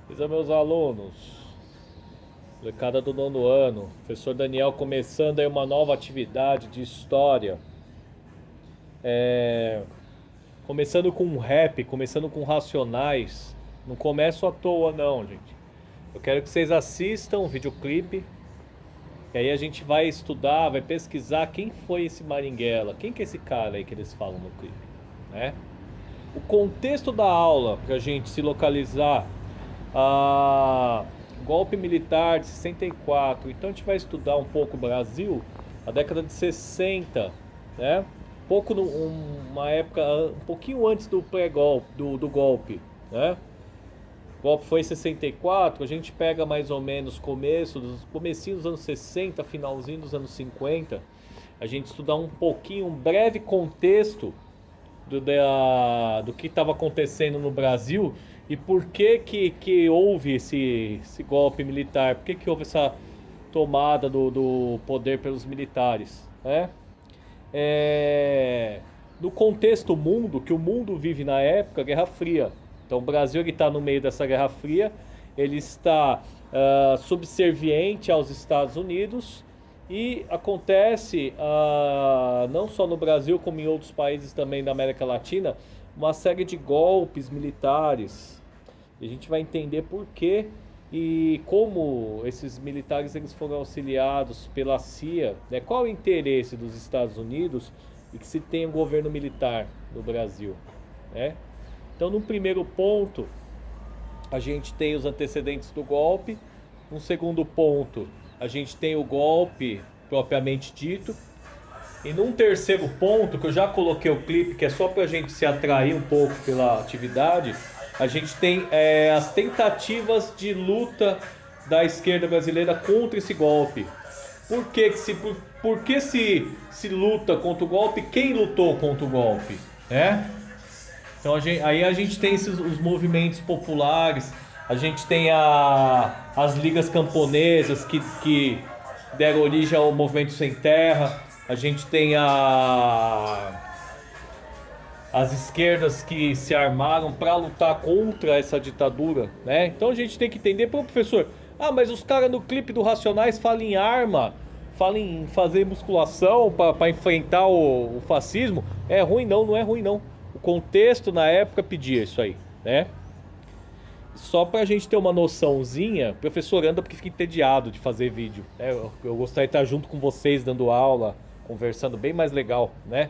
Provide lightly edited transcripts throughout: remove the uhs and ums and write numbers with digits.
Meus alunos, molecada do nono ano, professor Daniel começando aí uma nova atividade de história. É, Começando com rap, começando com Racionais. Não começo à toa não, gente. Eu quero que vocês assistam o videoclipe. E aí a gente vai estudar, vai pesquisar quem foi esse Maringuela, quem que é esse cara aí que eles falam no clipe, né? O contexto da aula, pra gente se localizar. Ah, Golpe militar de 64. Então a gente vai estudar um pouco o Brasil, a década de 60, né? Pouco uma época um pouquinho antes do pré-golpe, do golpe, né? O golpe foi em 64, a gente pega mais ou menos comecinho dos anos 60, finalzinho dos anos 50. A gente estudar um pouquinho, um breve contexto do que estava acontecendo no Brasil e por que houve esse golpe militar, por que houve essa tomada do poder pelos militares, né? É, no contexto mundo, que o mundo vive na época, Guerra Fria. Então o Brasil está no meio dessa Guerra Fria, ele está subserviente aos Estados Unidos e acontece, não só no Brasil, como em outros países também da América Latina, uma série de golpes militares. E a gente vai entender por que e como esses militares eles foram auxiliados pela CIA, né? Qual é o interesse dos Estados Unidos e que se tenha um governo militar no Brasil, né? Então, no primeiro ponto, a gente tem os antecedentes do golpe. No segundo ponto, a gente tem o golpe propriamente dito. E num terceiro ponto, que eu já coloquei o clipe, que é só pra gente se atrair um pouco pela atividade, a gente tem as tentativas de luta da esquerda brasileira contra esse golpe. Por que se luta contra o golpe? Quem lutou contra o golpe? É? Então aí a gente tem os movimentos populares, a gente tem as ligas camponesas que deram origem ao movimento sem terra, a gente tem as esquerdas que se armaram para lutar contra essa ditadura, né? Então a gente tem que entender, pô, professor, mas os caras no clipe do Racionais falam em arma, falam em fazer musculação para enfrentar o fascismo. É ruim não, não é ruim não. O contexto na época pedia isso aí, né? Só pra gente ter uma noçãozinha, professor anda porque fica entediado de fazer vídeo, né? Eu gostaria de estar junto com vocês, dando aula, conversando bem mais legal, né?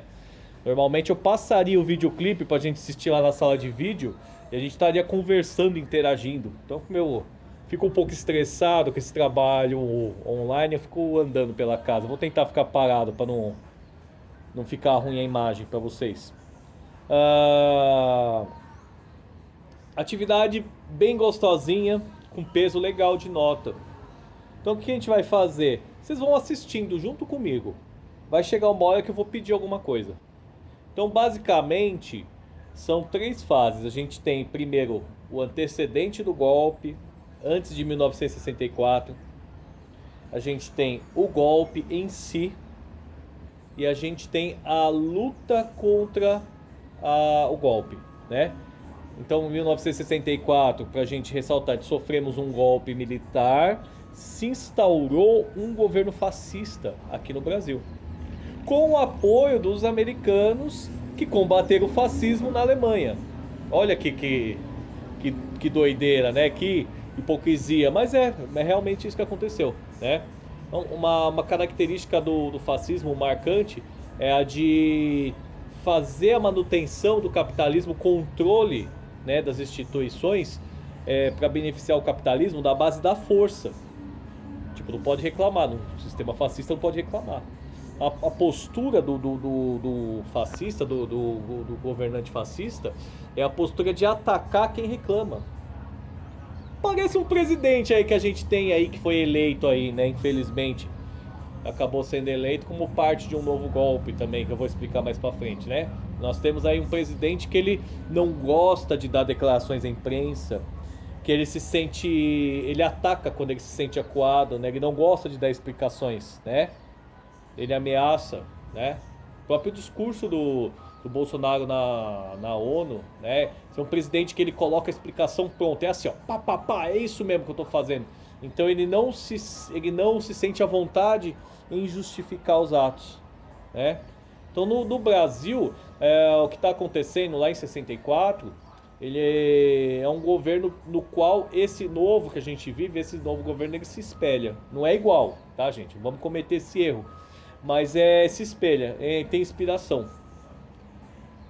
Normalmente eu passaria o videoclipe pra gente assistir lá na sala de vídeo e a gente estaria conversando, interagindo. Então, como eu fico um pouco estressado com esse trabalho online, eu fico andando pela casa. Vou tentar ficar parado pra não ficar ruim a imagem pra vocês. Ah, Atividade bem gostosinha, com peso legal de nota. Então o que a gente vai fazer? Vocês vão assistindo junto comigo. Vai chegar uma hora que eu vou pedir alguma coisa. Então basicamente são três fases. A gente tem primeiro o antecedente do golpe, antes de 1964. A gente tem o golpe em si. E a gente tem a luta contra o golpe, né? Então, em 1964, para a gente ressaltar, sofremos um golpe militar, se instaurou um governo fascista aqui no Brasil, com o apoio dos americanos que combateram o fascismo na Alemanha. Olha que doideira, né? Que hipocrisia, mas é realmente isso que aconteceu, né? Então, uma característica do fascismo marcante é a de fazer a manutenção do capitalismo, controle, né, das instituições para beneficiar o capitalismo da base da força. Tipo, não pode reclamar, no sistema fascista não pode reclamar. A postura do fascista, do governante fascista, é a postura de atacar quem reclama. Parece um presidente aí que a gente tem aí, que foi eleito aí, né, infelizmente. Acabou sendo eleito como parte de um novo golpe também, que eu vou explicar mais pra frente, né? Nós temos aí um presidente que ele não gosta de dar declarações à imprensa, que ele se sente, ele ataca quando ele se sente acuado, né? Ele não gosta de dar explicações, né? Ele ameaça, né? O próprio discurso do do Bolsonaro na ONU, né? Você é um presidente que ele coloca a explicação pronta. É assim, ó, pá, pá, pá, é isso mesmo que eu tô fazendo. Então ele não se sente à vontade em justificar os atos, né? Então no Brasil, o que está acontecendo lá em 64, ele é um governo no qual esse novo que a gente vive, esse novo governo, ele se espelha. Não é igual, tá, gente? Não vamos cometer esse erro. Mas se espelha, tem inspiração.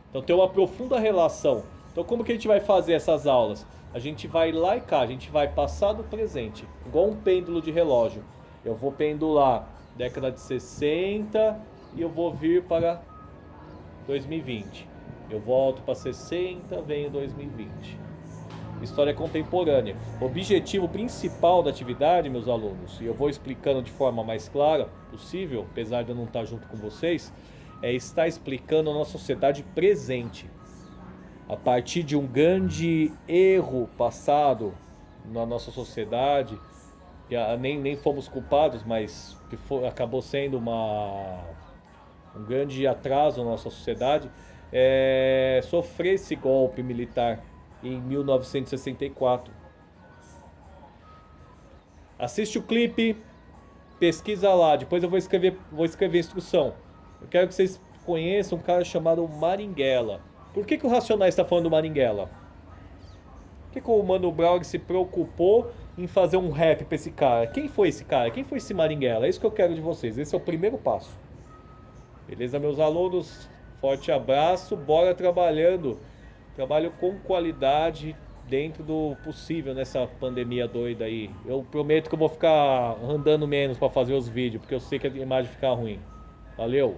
Então tem uma profunda relação. Então como que a gente vai fazer essas aulas? A gente vai lá e cá, a gente vai passado, presente, igual um pêndulo de relógio. Eu vou pendular década de 60 e eu vou vir para 2020. Eu volto para 60, venho 2020. História contemporânea. O objetivo principal da atividade, meus alunos, e eu vou explicando de forma mais clara possível, apesar de eu não estar junto com vocês, é estar explicando a nossa sociedade presente. A partir de um grande erro passado na nossa sociedade, que nem fomos culpados, mas que acabou sendo um grande atraso na nossa sociedade, sofrer esse golpe militar em 1964. Assiste o clipe, pesquisa lá, depois eu vou escrever instrução. Eu quero que vocês conheçam um cara chamado Marighella. Por que o Racionais está falando do Marighella? Por que o Mano Brown se preocupou em fazer um rap pra esse cara? Quem foi esse cara? Quem foi esse Marighella? É isso que eu quero de vocês. Esse é o primeiro passo. Beleza, meus alunos? Forte abraço. Bora trabalhando. Trabalho com qualidade dentro do possível nessa pandemia doida aí. Eu prometo que eu vou ficar andando menos pra fazer os vídeos, porque eu sei que a imagem fica ruim. Valeu!